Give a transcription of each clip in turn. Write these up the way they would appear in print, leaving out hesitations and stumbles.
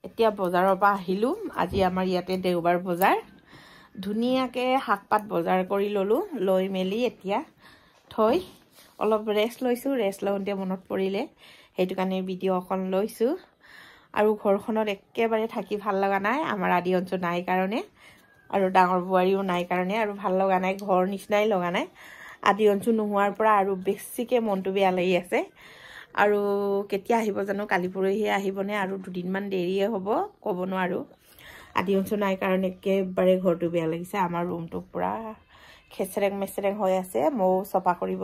এতিয়া বজাৰৰ পৰা আহিলো আজি আমাৰ ইয়াতে দেওবাৰ বজাৰ ধুনীয়াকে শাকপাত বজাৰ কৰি ললো লৈ মেলি এতিয়া থৈ অলপ ৰেষ্ট লৈছো ৰেষ্ট লওঁতে মনত পৰিলে সেইটো কাৰণে ভিডিঅ' অকন লৈছো আৰু ঘৰখনত একেবাৰে থাকি ভাল লগা নাই আমাৰ আদি অঞ্চল নাই কাৰণে আৰু ডাঙৰ বুৱাৰীও নাই কাৰণে আৰু ভাল লগা নাই ঘৰ নিচিনাই লগা নাই আদি অঞ্চল নোহোৱাৰ পৰা আৰু বেছিকে মনটো বেয়া লাগি আছে আৰু কেতিয়া আহিব জানো কালি পৰহি আহিবনে আৰু দুদিনমান দেৰিয়ে হ'ব ক'ব নোৱাৰো আদি অঞ্চল নাই কাৰণে একেবাৰে ঘৰটো বেয়া লাগিছে আমাৰ ৰুমটো পুৰা খেচৰেং মেচৰেং হৈ আছে মই সফা কৰিব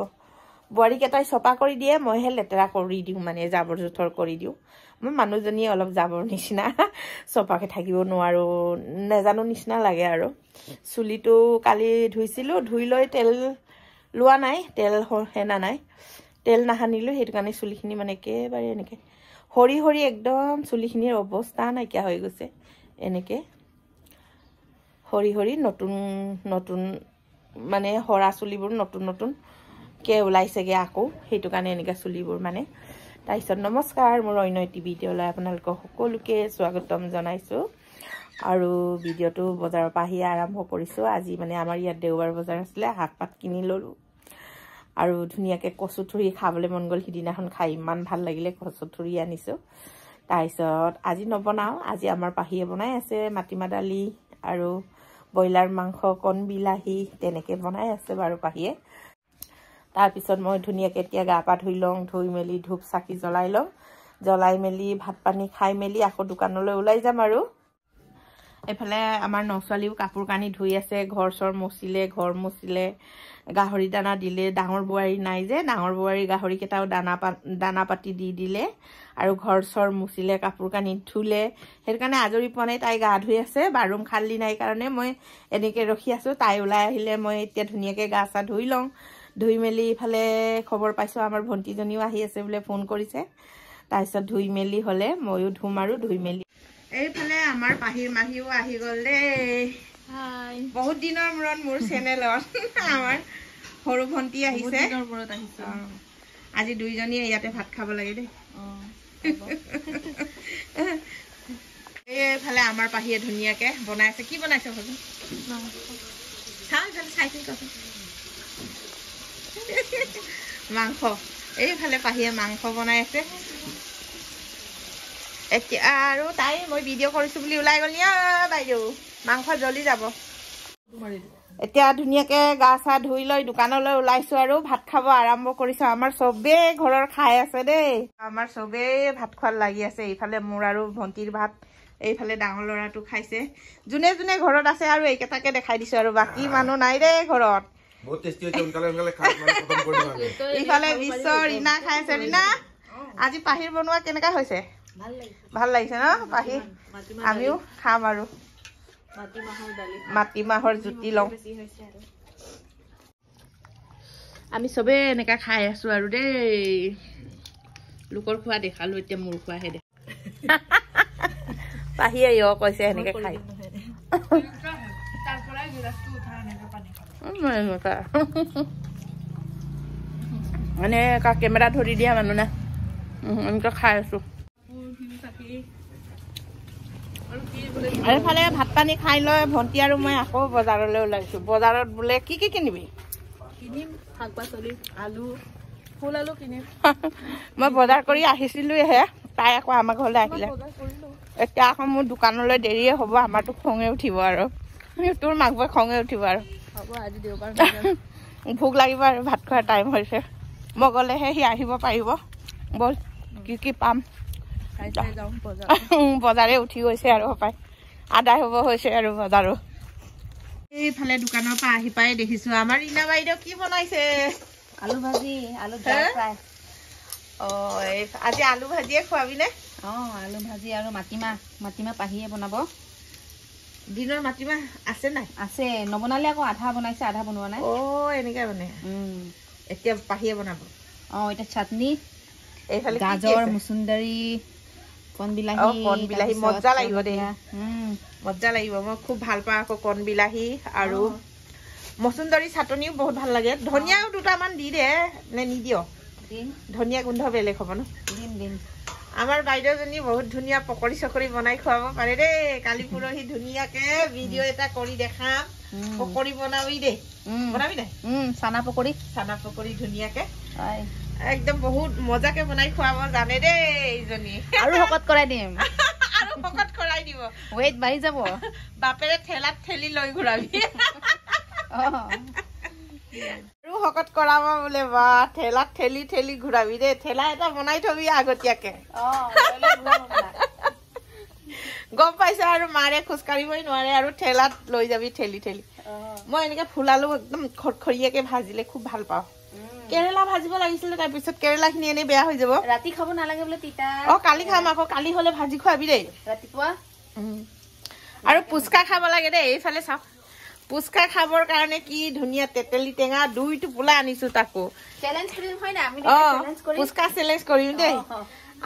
বুৱাৰী কেটাই সফা কৰি দিয়ে মইহে লেতেৰা কৰি দিও মানে জাবৰ জোথৰ কৰি দিও মই মানুহজনী অলপ জাবৰ নিচিনা সফাকে থাকিব নোৱাৰো নেজানো নিচিনা লাগে আৰু চুলিটো কালি ধুইছিলো ধুই লৈ তেল লোৱা নাই তেল হেনা নাই তেল নাহানিলো হেতু কাৰণে চুলিখিনি মানে একেবাৰে এনেকে হৰি হৰি একদম চুলিখিনিৰ অৱস্থা নাইকিয়া হৈ গৈছে এনেকে হৰি হৰি নতুন নতুন মানে হৰা চুলিবোৰ নতুন নতুন কে ওলাইছেগে আকৌ হেতু কাৰণে এনেকে চুলিবোৰ মানে তাইছত নমস্কাৰ মোৰ অন্য এটি ভিডিঅ'লৈ আপোনালোক সকলোকে স্বাগতম জনাইছো আৰু ভিডিঅ'টো বজাৰৰ পৰা আহি আৰম্ভ কৰিছো আজি মানে আমাৰ ইয়াত দেওবাৰ বজাৰ আছিল শাকপাত কিনি ললো আৰু ধুনীয়াকে কচুথুৰি খাবলৈ মন গল হিদিনাখন খাই ইমান ভাল লাগিলে কচুথুৰি আনিছো তাইছত আজি নবনাও আজি আমাৰ পাহিয়ে বনাই আছে মাটিমাহ দালি আৰু ব্ৰইলাৰ মাংস কণ বিলাহী তেনেকে বনাই আছে বাৰু পাহিয়ে তাৰ পিছত মই ধুনীয়াকে এতিয়া গা পা ধুই লওঁ ধুই মেলি ধূপ চাকি জ্বলাই মেলি ভাত পানী খাই মেলি আকৌ দোকানলৈ ওলাই যাম আৰু এফালে আমাৰ নছোৱালীও কাপোৰ কানি ধুই আছে ঘৰ চৰ মুচিলে ঘৰ মুচিলে গাহৰি দানা দিলে ডাঙৰ বুৱাৰী নাই যে ডাঙৰ বুৱাৰী গাহৰি কেটাও দানা পাতি দি দিলে আৰু ঘৰ চৰ মুচিলে কাপোৰ কানি ধুলে হেতু কাৰণে আজৰি পোৱা নাই তাই গা ধুই আছে বাথৰুম খালি নাই কাৰণে মই এনেকে ৰখি আছো তাই ওলাই আহিলে মই এতিয়া ধুনীয়াকে গা চা ধুই লওঁ ধুই মেলি ইফালে খবৰ পাইছো আমাৰ ভন্টিজনীও আহি আছে বোলে ফোন কৰিছে তাইছত ধুই মেলি হলে ময়ো ধুম আৰু ধুই মেলি এইফালে আমাৰ পাহিৰ মাহিও আহি গল দেই হাই বহুত দিনৰ মূৰত মোৰ চেনেলত আমাৰ সৰু ভন্টি আহিছে আজি দুইজনীয়ে ইয়াতে ভাত খাব লাগে দেই এইফালে আমাৰ পাহিয়ে ধুনীয়াকে বনাইছে কি বনাইছে ভাবি চাইছিল কচোন মাংস এইফালে পাহিয়ে মাংস বনাই আছে এতিয়া আৰু তাই মই ভিডিঅ' কৰিছো বুলি ওলাই গলি বাইদেউ মাংস জ্বলি যাব এতিয়া ধুনীয়াকে গা চা ধুই লৈ দোকানলৈ ওলাইছো আৰু ভাত খাব আৰম্ভ কৰিছো আমাৰ চবে ঘৰৰ খাই আছে দেই আমাৰ চবে ভাত খোৱাৰ লাগি আছে এইফালে মোৰ আৰু ভন্টিৰ ভাত এইফালে ডাঙৰ লৰাটো খাইছে যোনে যোনে ঘৰত আছে আৰু এইকেটাকে দেখাই দিছো আৰু বাকি মানুহ নাই দেই ঘৰত বহুত টেষ্টি হৈছে উনকালে খাই মানে খতম কৰি দিম ইফালে বিশ্ব ৰীনা খাইছে ৰীনা আজি পাহিৰ বনোৱা কেনেকা হৈছে ভাল লাগিছে ন পাহি আমিও খাম আৰু মাটিমাহৰ জুতি লওঁ আমি চবে এনেকা খাই আছো আৰু দেই লোকৰ খোৱা দেখালো এতিয়া মোৰ খোৱাহে দেখ পাহিয়ে কৈছে এনেকে খাই মানে কেমেৰা ধৰি দিয়া মানুহ না এনেকে খাই আছো এইফালে ভাত পানী খাই লৈ ভন্টি আৰু মই আকৌ বজাৰলৈ ওলাইছো বজাৰত বোলে কি কি কিনিবি কিনিম শাক পাচলি আলু ফুল আলু কিনিম মই বজাৰ কৰি আহিছিলোহে তাই আকৌ আমাৰ ঘৰলৈ আহিলে এতিয়া আকৌ মোৰ দোকানলৈ দেৰিয়ে হ'ব আমাৰতো খঙে উঠিব আৰু তোৰ মাক বই খঙে উঠিব আৰু হ'ব আজি দেওবাৰ ভোক লাগিব আৰু ভাত খোৱাৰ টাইম হৈছে মই গ'লেহে সি আহিব পাৰিব বল কি কি পাম বজাৰে উঠি গৈছে আৰু সপাই আদায় হ'ব হৈছে আৰু বজাৰো এইফালে দোকানৰ পৰা আহি পাই দেখিছো আমাৰ ৰীনা বাইদেউ কি বনাইছে আলু ভাজি আলু ফ্ৰাই আজি আলু ভাজিয়ে খুৱাবি নে আলু ভাজি আৰু মাটিমাহ পাহিয়ে বনাব দিনৰ মাটিমাহ আছে নাই আছে নবনালে আকৌ আধা বনাইছে আধা বনোৱা নাই এনেকে মানে এতিয়া পাহিয়ে বনাব এটা চাটনি এইফালে গাজৰ মুসুন্দাৰি কণ বিলাহী মজা লাগিব দেই মজা লাগিব মই খুব ভাল পাওঁ আকৌ কণ বিলাহী আৰু মসুন্দাৰি চাটনিও বহুত ভাল লাগে ধনিয়াও দুটামান দি দে নে নিদিয় ধনিয়া গোন্ধ বেলেগ হ'ব ন দিম আমাৰ বাইদেউজনী বহুত ধুনীয়া পকৰি চকৰি বনাই খুৱাব পাৰে দেই কালি পৰহি ধুনীয়াকে ভিডিঅ' এটা কৰি দেখাম পকৰি বনাবি দেই বনাবি নাই চানা পকৰি ধুনীয়াকে একদম বহুত মজাকে বনাই খুৱাব জানে দেই এইজনী আৰু শকত কৰাই দিম আৰু শকত কৰাই দিব ৱেইট বাঢ়ি যাব বাপেৰে ঠেলাত ঠেলি লৈ ঘূৰাবি আৰু শকত কৰাব বোলে বা ঠেলাত ঠেলি ঠেলি ঘূৰাবি দেই ঠেলা এটা বনাই থবি আগতীয়াকে গম পাইছা আৰু মাৰে খোজ কাঢ়িবই নোৱাৰে আৰু ঠেলাত লৈ যাবি ঠেলি ঠেলি মই এনেকে ফুলালো একদম খৰখৰীয়াকে ভাজিলে খুব ভাল পাওঁ কেৰেলা ভাজিব লাগিছিলে তাৰপিছত কেৰেলাখিনি এনেই বেয়া হৈ যাব ৰাতি খাব নালাগে বোলে তিতা কালি খাম আকৌ কালি হলে ভাজি খুৱাবি দেই ৰাতিপুৱা আৰু পুচকা খাব লাগে দেই এইফালে চাওক পুচকা খাবৰ কাৰণে কি ধুনীয়া তেতেলি টেঙা 2 টোপোলা আনিছো তাকো চ্যালেঞ্জ কৰিম হয় না আমি চ্যালেঞ্জ কৰিম পুচকা চ্যালেঞ্জ কৰিম দেই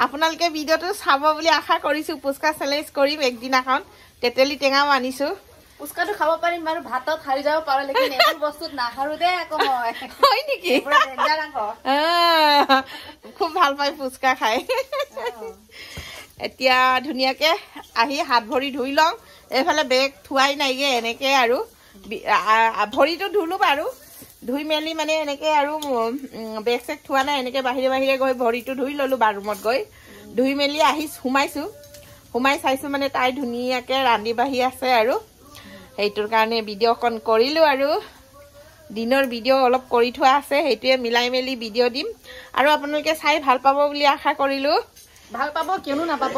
আপোনালোকে ভিডিঅ'টো চাব বুলি আশা কৰিছো পুচকা চ্যালেঞ্জ কৰিম একদিনাখন তেতেলি টেঙাও আনিছো পুচকাটো খাব পাৰিম বাৰু ভাতত খাৰি যাব পাৰো লেকিন এইটো বস্তুত নাখাৰো দে আকৌ মই হয় নেকি পুৰা ডেঞ্জাৰ আকৌ খুব ভাল পাই পুচকা খাই এতিয়া ধুনীয়াকে আহি হাত ভৰি ধুই লওঁ এইফালে বেগ থুৱাই নাইগে এনেকে আৰু ভৰিটো ধুলো বাৰু ধুই মেলি মানে এনেকে আৰু বেগ চেক থোৱা নাই এনেকে বাহিৰে বাহিৰে গৈ ভৰিটো ধুই ললো বাথৰুমত গৈ ধুই মেলি আহি সোমাই চাইছো মানে তাই ধুনীয়াকে ৰান্ধি বাঢ়ি আছে আৰু সেইটোৰ কাৰণে ভিডিঅ'খন কৰিলো আৰু দিনৰ ভিডিঅ' অলপ কৰি থোৱা আছে সেইটোৱে মিলাই মেলি ভিডিঅ' দিম আৰু আপোনালোকে চাই ভাল পাব বুলি আশা কৰিলো ভাল পাব কিয়নো নাপাব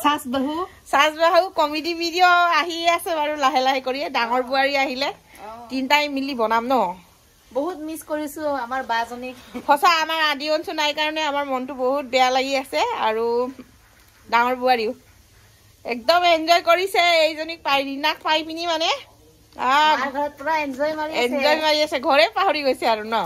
সাজ বাহু কমেডি ভিডিঅ' আহি আছে বাৰু লাহে লাহে কৰি ডাঙৰ বুৱাৰী আহিলে তিনটাই মিলি বনাম ন বহুত মিছ কৰিছো আমাৰ বাজনী সঁচা আমাৰ আদি অঞ্চল নাই কাৰণে আমাৰ মনটো বহুত বেয়া লাগি আছে আৰু ডাঙৰ বুৱাৰীও একদম এনজয় কৰিছে এইজনীক ৰীনাক পাই পিনি মানে ঘৰত পুৰা এনজয় মাৰি আছে ঘৰে পাহৰি গৈছে আৰু ন